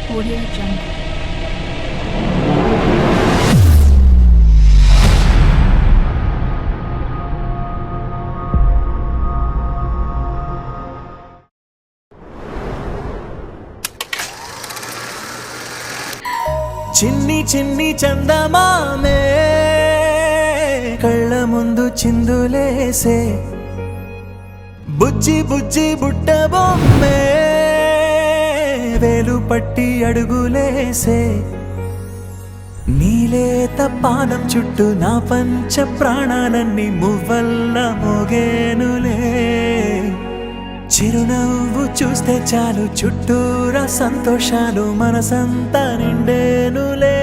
Audio Jungle. చిన్ని చిన్ని చందమామే కళ్ళ ముందు చిందులేసే బుజ్జి బుజ్జి బుట్ట బొమ్మే వేలు పట్టి అడుగులేసే నీలేత పానం చుట్టూ నా పంచ ప్రాణాలన్నీ మువ్వల్ల మోగేనులే చిరునవ్వు చూస్తే చాలు చుట్టూరా సంతోషాలు మనసంతా నిండేనులే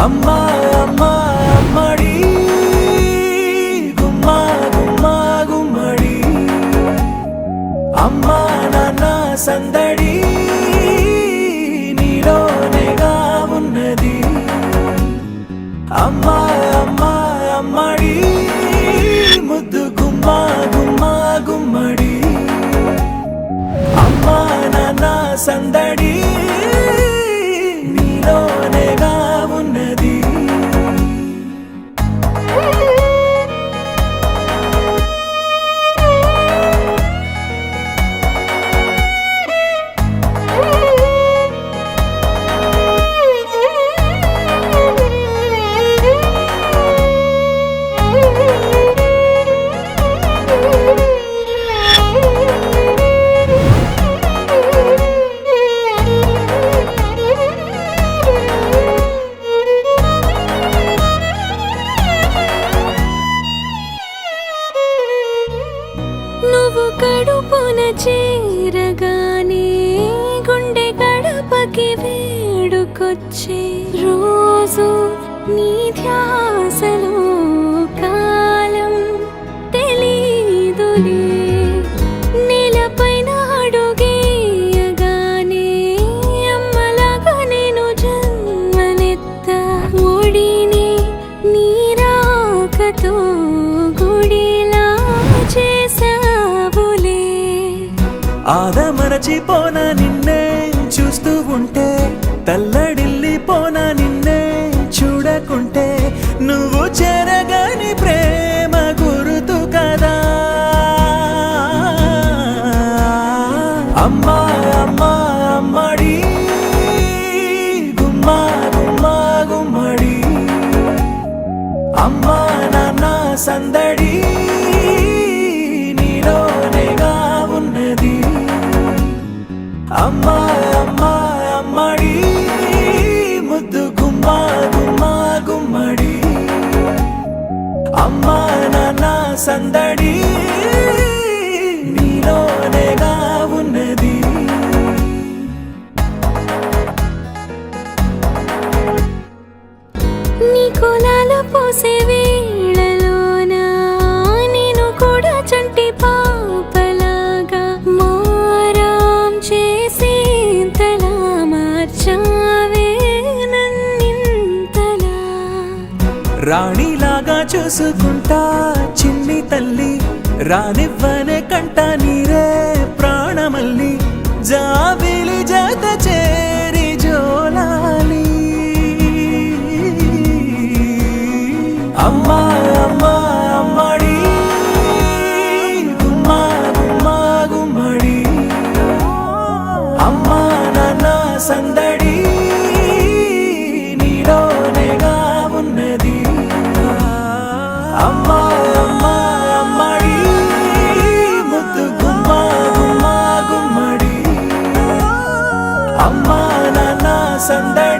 అమ్మా అమ్మా అమ్మడి గుమ్మా గుమ్మా గుమ్మడి అమ్మా నాన్న సందడి నీలోనేగా ఉన్నది అమ్మా అమ్మా అమ్మడి ముద్దు గుమ్మా గుమ్మా గుమ్మడి అమ్మా నాన్న సందడి నీలోనేగా ఉన్నది నువ్వు కడుపున చేరగానే గుండె గడపకి వేడుకొచ్చే రోజు నీ ధ్యాసలో కాలం తెలీదులే నేలపైన అడుగేయగానే అమ్మలాగా నేను జన్మనెత్త ఒడిని నీ రాకతో గుడిలా చేసావులే ఆదమరచిపోనా నిన్నే చూస్తూ ఉంటే తల్లడిల్లిపోనా నిన్నే చూడకుంటే నువ్వు చెరగని ప్రేమ గురుతు కదా అమ్మా అమ్మా అమ్మడి గుమ్మా గుమ్మా గుమ్మడి అమ్మా నాన్న సందడి నీలోనేగా ఉన్నది అమ్మా అమ్మా అమ్మడి ముద్దు గుమ్మా గుమ్మా గుమ్మడి అమ్మా నాన్న సందడి నీలోనేగా ఉన్నది నీ కులాల పోసే వేళలోన నేను కూడా చంటి పాపలాగా మారాం చేసేంతలా మార్చావే నన్నింతలా రాణిలాగా చూసుకుంటా చిన్ని తల్లి రానివ్వనే కంట నీరే ప్రాణమల్లి జాబిలి జత చేరి జోలాలి అమ్మా అమ్మా అమ్మడి గుమ్మా గుమ్మా గుమ్మడి అమ్మా నాన్న సందడి నీలోనేగా ఉన్నది అమ్మా అమ్మా అమ్మడి ముద్దు గుమ్మా గుమ్మా గుమ్మడి అమ్మా నాన్న సందడి